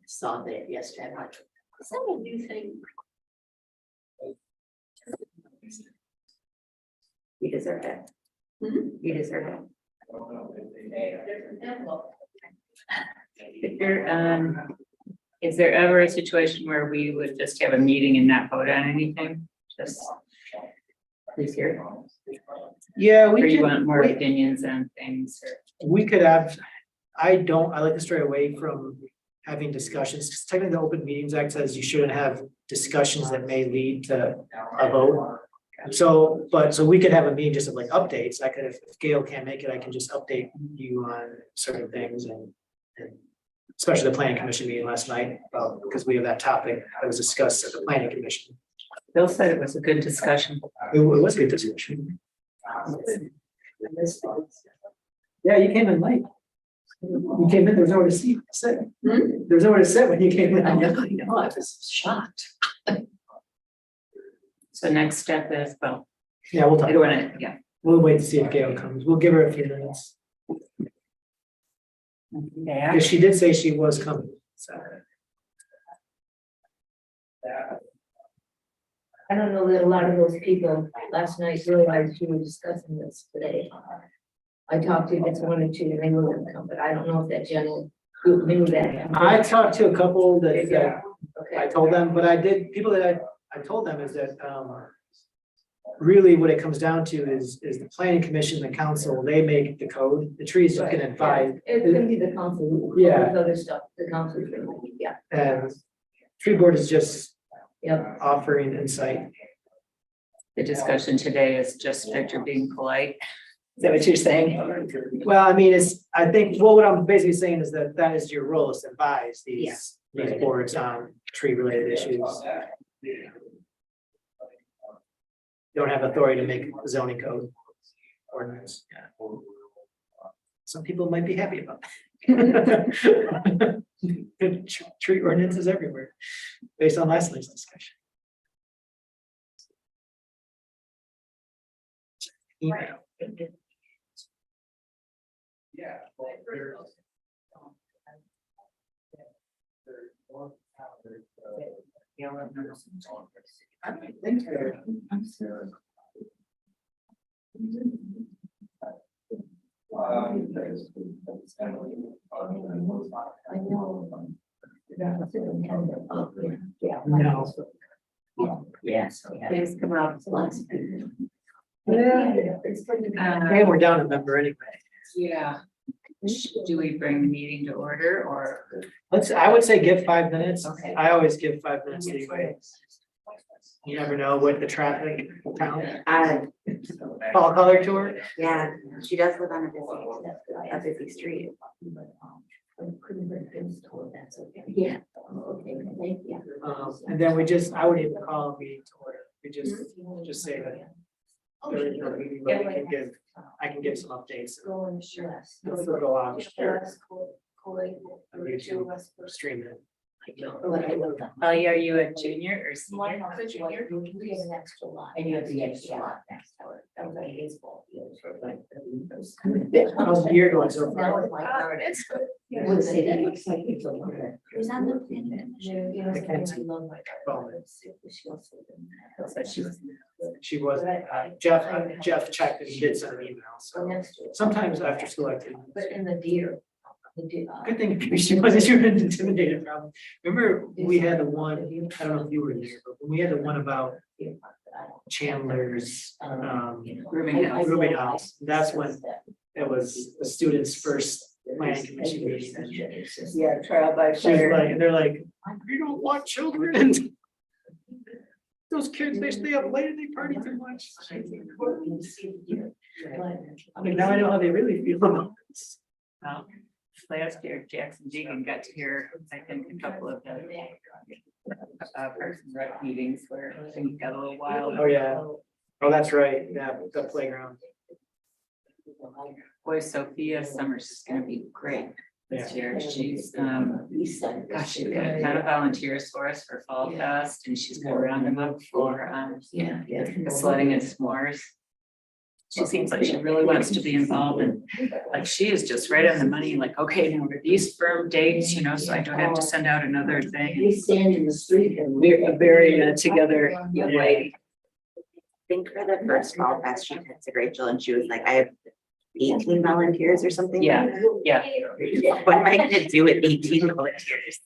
Saw that yesterday. I'm like, is that a new thing? You deserve it. You deserve it. Is there ever a situation where we would just have a meeting and not vote on anything? Just please hear, Yeah, or you could- want more opinions on things? we could have, I like to stray away from having discussions, because technically the Open Meetings Act says you shouldn't have discussions that may lead to a vote. So, so we could have a meeting just of like updates. I could, if Gail can't make it, I can just update you on certain things and especially the planning commission meeting last night, because we have that topic that was discussed at the planning commission. Bill said it was a good discussion. It was a good discussion. Yeah, you came in late. You came in, there was nowhere to sit. There was nowhere to sit when you came in. I know, I was shocked. So next step is, well, Yeah, we'll I talk. don't wanna, yeah. We'll wait to see if Gail comes. We'll give her a few minutes. Yeah. Because she did say she was coming, so. I don't know that a lot of those people last night realized you were discussing this today. I talked to just one or two, and they were gonna come, but I don't know if that general group knew that. I talked to a couple that, I Okay, told them, but I did, people that I told them is that, really what it comes down to is the planning commission, the council, they make the code, the trees just can advise. it's gonna be the council. Yeah. With other stuff, the council is gonna be, yeah, And tree board is just yep. offering insight. The discussion today is just Victor being polite. Is that what you're saying? Well, I mean, I think, well, what I'm basically saying is that is your role, is to advise these boards on tree related issues. You don't have authority to make a zoning code ordinance. Some people might be happy about that. Tree ordinances everywhere, based on last night's discussion. Email. I don't think they're- I know. No. Yes. Please come out. It's pretty. And we're down a member anyway. Yeah. Do we bring the meeting to order or? I would say give 5 minutes. Okay. I always give 5 minutes anyway. You never know what the traffic town. Fall color tour. Yeah, she does live on a busy street. Yeah, okay, thank you. And then I wouldn't even call a meeting to order. We just say that. During your meeting, but I can give some updates. Go and sure. Let's go on. YouTube. Stream it. Are you a junior or senior? We get an extra lot. And you have the extra lot next to it. That was like baseball. How's the year going so That far? was my part. I would say that looks like it's a lot. It was on the plan. I can't see. She was, Jeff checked and he did send an email, so sometimes after school activities. But in the deer. Good thing she wasn't intimidated from. Remember, we had the one, I don't know if you were there, but when we had the one about Chandler's, Rooming house. rooming house, that's when it was the students' first planning commission meeting. And Yeah, trial by she was fire. like, and they're like, we don't want children and those kids, they stay up late and they party too much. I mean, now I know how they really feel about this. Well, last year Jackson Deegan got to hear, I think, a couple of the Parks and Rec meetings where things got a little wild. Oh, yeah. Oh, that's right, yeah, the playground. Boy, Sophia Summers is gonna be great this year. She's, gosh, she's got a ton of volunteers for us for Fall Fest, and she's gonna round them up for, Yeah, yeah. sledding and s'mores. she seems like she really wants to be involved and like she is just right on the money, like, okay, now are these firm dates, so I don't have to send out another thing. We stand in the street and We're a very together young lady. I think for the first fall fest, she texted Rachel and she was like, I have 18 volunteers or something. Yeah, yeah. What am I gonna do with 18 volunteers?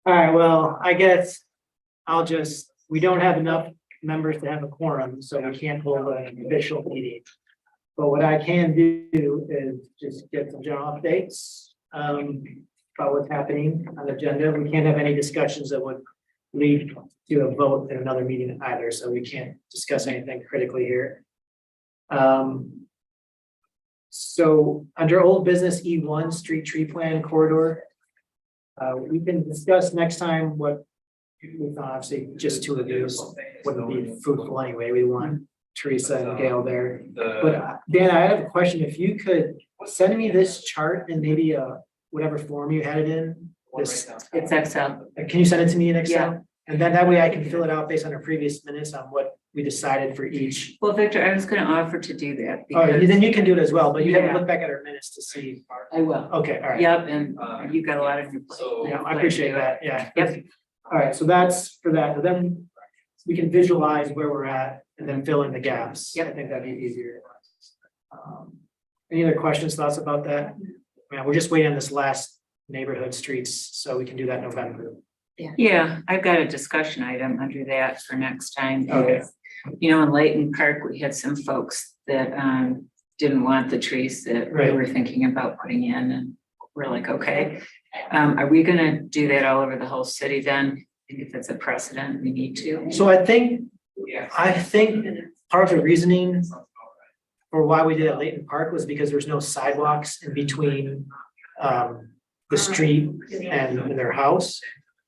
All right, well, I guess we don't have enough members to have a quorum, so we can't hold an official meeting. But what I can do is just get some general updates about what's happening on the agenda. We can't have any discussions that would lead to a vote in another meeting either, so we can't discuss anything critically here. So under old business E1, street tree plan corridor. We can discuss next time what we thought, obviously, just two of these wouldn't be fruitful anyway. We want Teresa and Gail there. But Dan, I have a question. If you could send me this chart in maybe whatever form you had it in, this, It's Excel. can you send it to me in Excel? And then that way I can fill it out based on our previous minutes on what we decided for each. Well, Victor, I was gonna offer to do that. Oh, because then you can do it as well, but you have to Yeah. look back at our minutes to see. I will. Okay, all right. Yep, and you've got a lot of. new plans. Yeah, I appreciate that, yeah. Yep. All right, so that's for that, but then we can visualize where we're at and then fill in the gaps. Yep. I think that'd be easier. Any other questions, thoughts about that? Yeah, we're just waiting on this last neighborhood streets, so we can do that in November. Yeah, I've got a discussion item under that for next time. Okay. In Layton Park, we had some folks that didn't want the trees that we Right. were thinking about putting in, and we're like, okay. Are we gonna do that all over the whole city then? If it's a precedent, we need to. So I think part of the reasoning for why we did it at Layton Park was because there's no sidewalks in between the street and their house.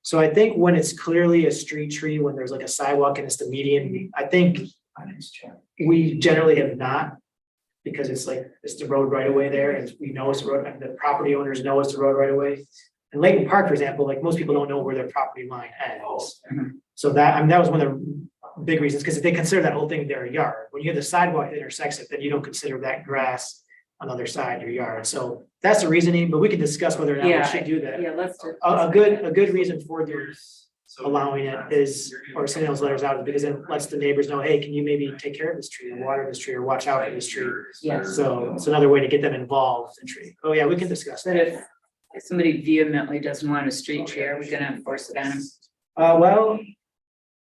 So I think when it's clearly a street tree, when there's like a sidewalk and it's the median, I think we generally have not. Because it's the road right away there, and we know it's the road, and the property owners know it's the road right away. And Layton Park, for example, like most people don't know where their property line ends. Mhm. So that was one of the big reasons, because if they consider that whole thing their yard, when you have the sidewalk that intersects it, then you don't consider that grass on the other side of your yard. So that's the reasoning, but we can discuss whether or not we Yeah, should do that. Yeah, let's do. A good reason for allowing it is, or sending those letters out, is because it lets the neighbors know, hey, can you maybe take care of this tree and water this tree or watch out for this tree? Yes. So it's another way to get them involved in tree. Oh, yeah, we can discuss But that. if somebody vehemently doesn't want a street tree, are we gonna enforce it on them? Well,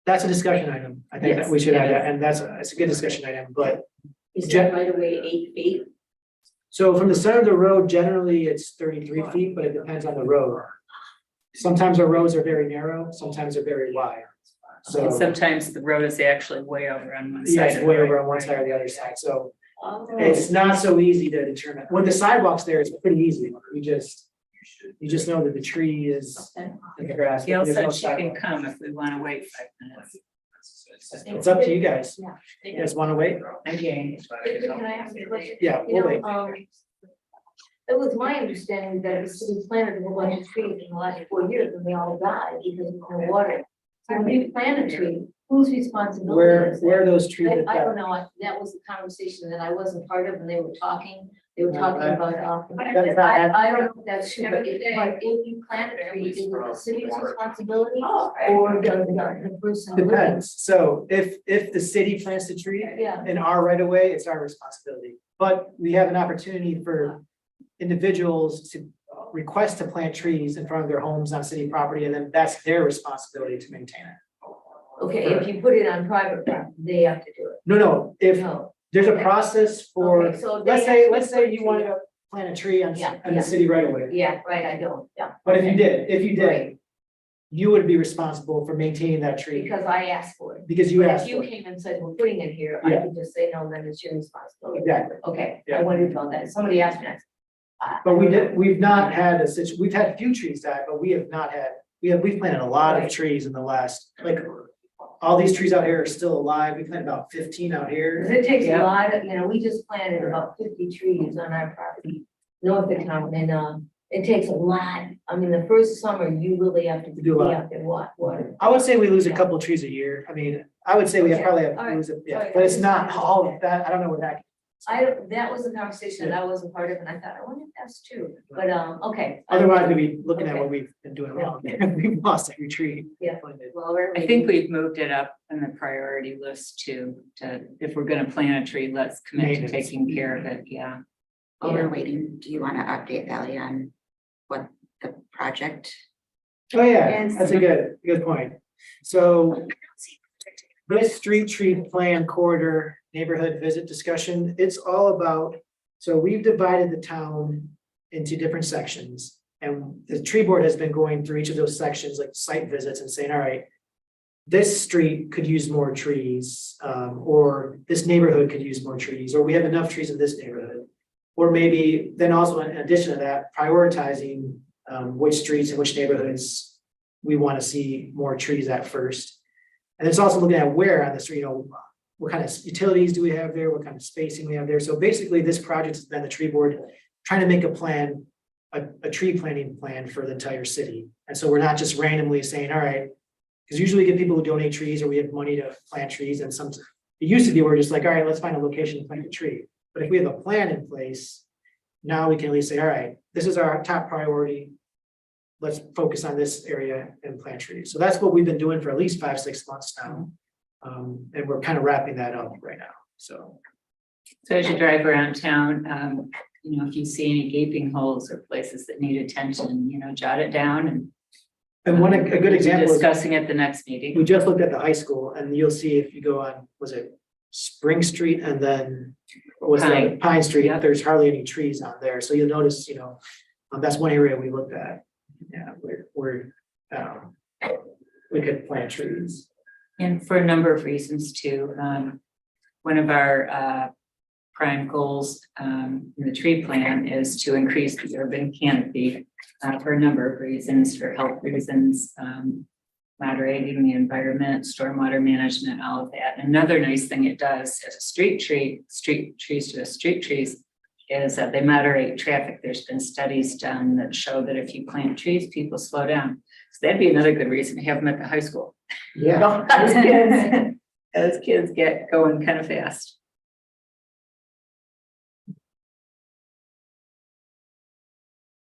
that's a discussion item. I think that Yes, we should it have that, is. and it's a good discussion item, but is that right away 8 feet? so from the center of the road, generally it's 33 feet, but it depends on the road. Sometimes our roads are very narrow, sometimes they're very wide. So And sometimes the road is actually way over on one yeah, side. it's of way the over road. on one side or the other side, so Oh. it's not so easy to determine. When the sidewalk's there, it's pretty easy. You just know that the tree is in the grass. Gail There's no said she can sidewalk. come if we wanna wait 5 minutes. It's up to you guys. You guys wanna wait? I'm game. Can I ask a question? Yeah, You we'll know, wait. It was my understanding that the city planted a whole bunch of trees in the last 4 years and they all died because of no water. So when you plant a tree, whose responsibility is Where are it? those trees? I don't know, that was the conversation that I wasn't part of and they were talking about. That's not- I don't know if that's true, but if you plant a tree, is it the city's responsibility or does the person? living? Depends. So if the city plants the tree Yeah. in our right of way, it's our responsibility. But we have an opportunity for individuals to request to plant trees in front of their homes on city property, and then that's their responsibility to maintain it. Okay, if you put it on private property, they have to do it. No, if No. there's a process for, Okay, so they let's have to say put you wanted to plant a tree on Yeah, the yeah. city right away. Yeah, right, I don't, yeah. But if you did, Right. you would be responsible for maintaining that tree Because I asked for it. because you But asked if you for it. came and said, we're putting it here, I Yeah. could just say, no, then it's your responsibility. Exactly. Okay, Yeah. I wondered about that. Somebody asked me. But we've not had we've had a few trees die, but we have not had, we've planted a lot of Right. trees in the last, like, all these trees out here are still alive. We planted about 15 out Because here. it takes a Yeah. lot of, we just planted about 50 trees on our property, north of town, and, It takes a lot. I mean, the first summer, you really have to Do a be lot. out there water. I would say we lose a couple trees a year. I mean, I would say we Okay. probably have, All right. lose it, All yeah, right. but it's not all of that. I don't know what that. That was a conversation that I wasn't part of, and I thought, I wonder if that's true, but, okay. Otherwise, we'd be looking at Okay. what we've been doing wrong. We've lost every tree. Yeah. Well, we're. I think we've moved it up on the priority list to, if we're gonna plant a tree, let's commit to Maintenance. taking care of it, yeah. While we're waiting, do you want to update Valley on what the project? Oh, yeah, Yes. that's a good point. So this street tree plan corridor neighborhood visit discussion, it's all about, so we've divided the town into different sections. And the tree board has been going through each of those sections, like site visits and saying, all right, this street could use more trees, or this neighborhood could use more trees, or we have enough trees in this neighborhood. Or maybe then also in addition to that, prioritizing which streets and which neighborhoods we want to see more trees at first. And it's also looking at where on the street, what kind of utilities do we have there, what kind of spacing we have there. So basically, this project has been the tree board trying to make a plan, a tree planting plan for the entire city. And so we're not just randomly saying, all right, because usually we get people who donate trees or we have money to plant trees, and it used to be, we're just like, all right, let's find a location to plant a tree. But if we have a plan in place, now we can at least say, all right, this is our top priority. Let's focus on this area and plant trees. So that's what we've been doing for at least 5-6 months now. And we're kind of wrapping that up right now, so. So as you drive around town, if you see any gaping holes or places that need attention, jot it down and. And a good we'll be example is, discussing at the next meeting. we just looked at the high school, and you'll see if you go on, was it Spring Street and then what was that, Pine Street, Yep. there's hardly any trees on there, so you'll notice, that's one area we looked at. Yeah, we could plant trees. And for a number of reasons too. One of our prime goals in the tree plan is to increase the urban canopy for a number of reasons, for health reasons, moderating the environment, stormwater management, all of that. Another nice thing it does as a street trees to street trees is that they moderate traffic. There's been studies done that show that if you plant trees, people slow down. So that'd be another good reason to have them at the high school. Yeah. As kids get going kind of fast.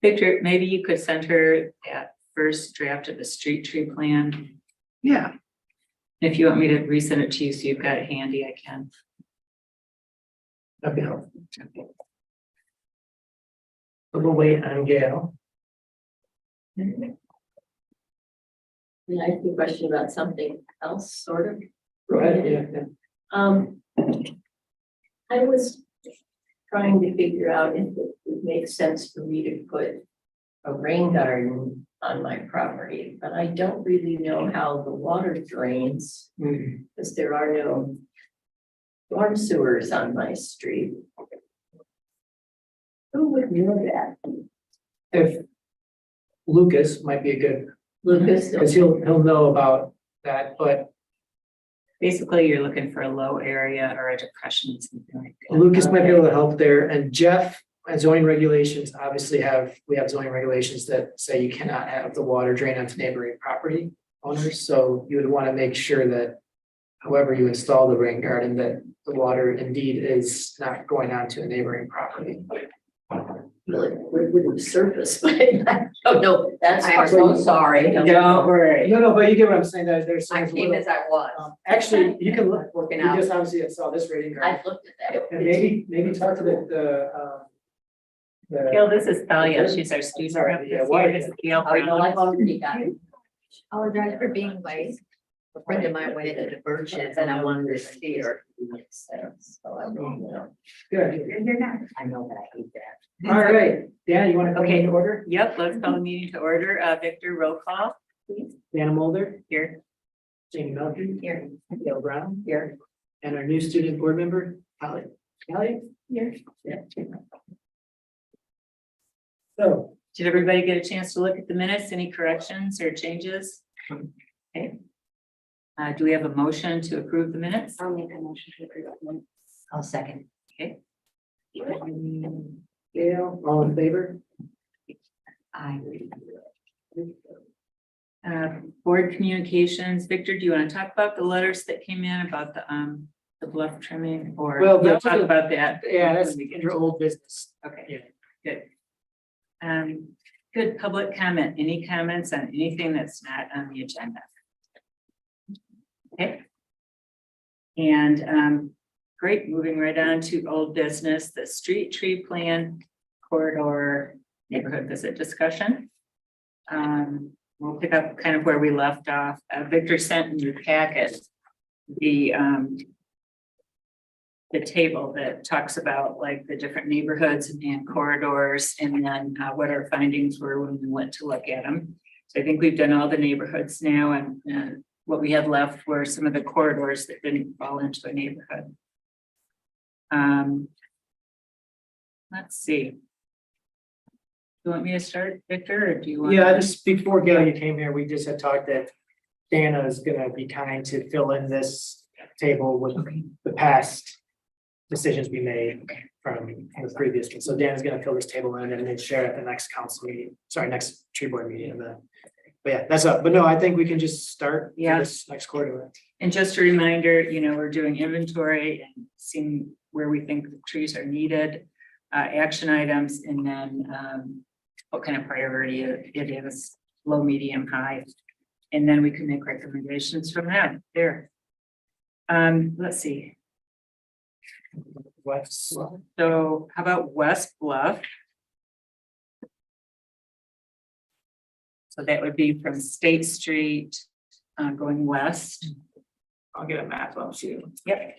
Victor, maybe you could send her that first draft of the street tree plan. Yeah. If you want me to resend it to you, so you've got it handy, I can. That'd be helpful. We'll wait on Gail. Can I ask you a question about something else, sort of? Go ahead, yeah. I was trying to figure out if it would make sense for me to put a rain garden on my property, but I don't really know how the water drains, Hmm. because there are no storm sewers on my street. Who would know that? If Lucas might be a good, Lucas? because he'll know about that, but Basically, you're looking for a low area or a depression, something like that. Lucas might be able to help there, and Jeff, and zoning regulations, obviously we have zoning regulations that say you cannot have the water drain onto neighboring property owners, so you would want to make sure that however you install the rain garden, that the water indeed is not going onto a neighboring property. Really, with the surface, but I don't know, that's, I'm I'm so sorry. Don't worry. No, but you get what I'm saying, that there's. I came as I was. Actually, you can look, Working you out. just obviously saw this rating garden, I've looked at that. and maybe talk to the. Gail, this is Thalia. She's our student Sorry, rep. yeah, this why- year. This is Gail Oh, you know, Brown. I've already got it. Apologize for being late. A friend of mine went into the Birches and I wanted to see her. So I don't know. Good, You're not. I know that I hate that. all right, Dan, you want to come Okay. in order? Yep, let's call the meeting to order. Victor, roll call, please. Dana Mulder, Here. Jamie Melfi, Here. Gail Brown, Here. and our new student board member, Holly. Holly? Here. Yeah. So, Did everybody get a chance to look at the minutes? Any corrections or changes? Okay. Do we have a motion to approve the minutes? I'll make a motion to approve it. I'll second. Okay. Gail, all in favor? Aye. Board communications, Victor, do you want to talk about the letters that came in about the bluff trimming or? Well, we'll that talk was a- about that. Yeah, that's when we get your to- old business. Okay, Yeah. good. Good public comment, any comments on anything that's not on the agenda? Okay. And great, moving right on to old business, the street tree plan corridor neighborhood visit discussion. We'll pick up kind of where we left off. Victor sent in your packet the table that talks about like the different neighborhoods and corridors, and then what our findings were when we went to look at them. So I think we've done all the neighborhoods now, and what we had left were some of the corridors that didn't fall into a neighborhood. Let's see. Do you want me to start, Victor, or do you want? Yeah, just before Gail, you came here, we just had talked that Dana is gonna be kind to fill in this table with Okay. the past decisions we made from the previous one. So Dana's gonna fill this table in and then share at the next council meeting, sorry, next tree board meeting. But yeah, that's up. But no, I think we can just start for Yeah. this next quarter. And just a reminder, we're doing inventory and seeing where we think the trees are needed, action items, and then what kind of priority it is, low, medium, high. And then we can make recommendations from there. Let's see. What? So how about West Bluff? So that would be from State Street, going west. I'll get a map up too. Yep.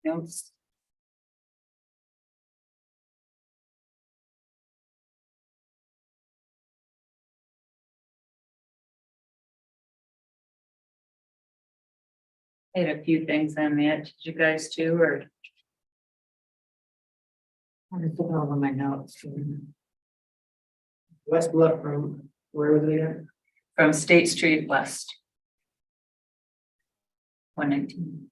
Notes. I had a few things on that. Did you guys too, or? I'm just looking over my notes. West Bluff from, where was it again? From State Street West. 119.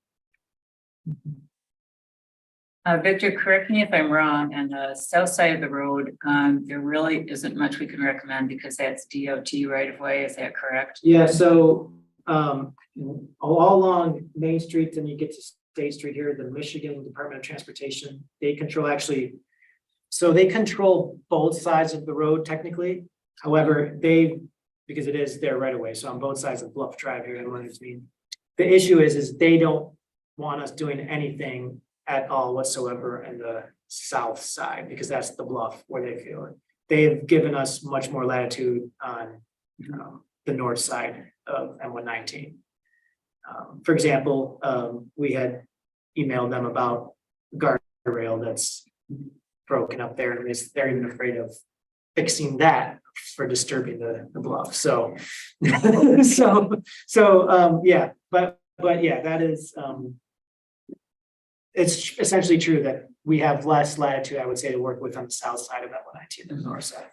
Victor, correct me if I'm wrong, on the south side of the road, there really isn't much we can recommend because that's DOT right of way, is that correct? Yeah, so all along Main Street, then you get to State Street here, the Michigan Department of Transportation, they control so they control both sides of the road technically. However, because it is their right of way, so on both sides of Bluff Drive here in Leonard's Mean. The issue is they don't want us doing anything at all whatsoever in the south side, because that's the bluff where they feel it. They've given us much more latitude on the north side of M119. For example, we had emailed them about guardrail that's broken up there, and they're even afraid of fixing that for disturbing the bluff. So, yeah, but yeah, that is, it's essentially true that we have less latitude, I would say, to work with on the south side of M119 than the north side.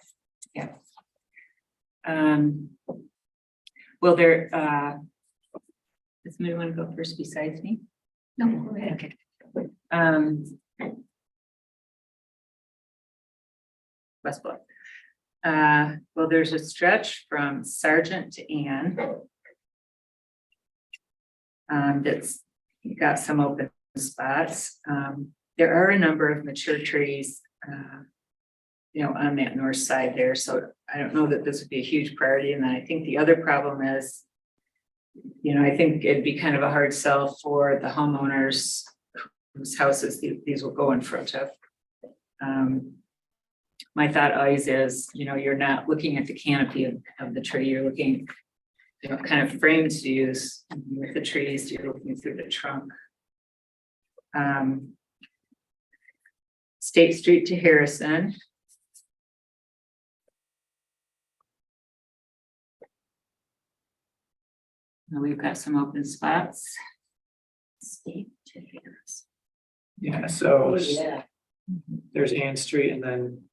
Yeah. Well, there, does somebody want to go first besides me? No, go ahead. Okay. West Bluff. Well, there's a stretch from Sargent to Ann. That's got some open spots. There are a number of mature trees, on that north side there. So I don't know that this would be a huge priority. And then I think the other problem is, I think it'd be kind of a hard sell for the homeowners whose houses these will go in front of. My thought always is, you're not looking at the canopy of the tree, you're looking, kind of frames to use with the trees, you're looking through the trunk. State Street to Harrison. Now we've got some open spots. State to Harrison. Yeah, so Yeah. there's Ann Street and then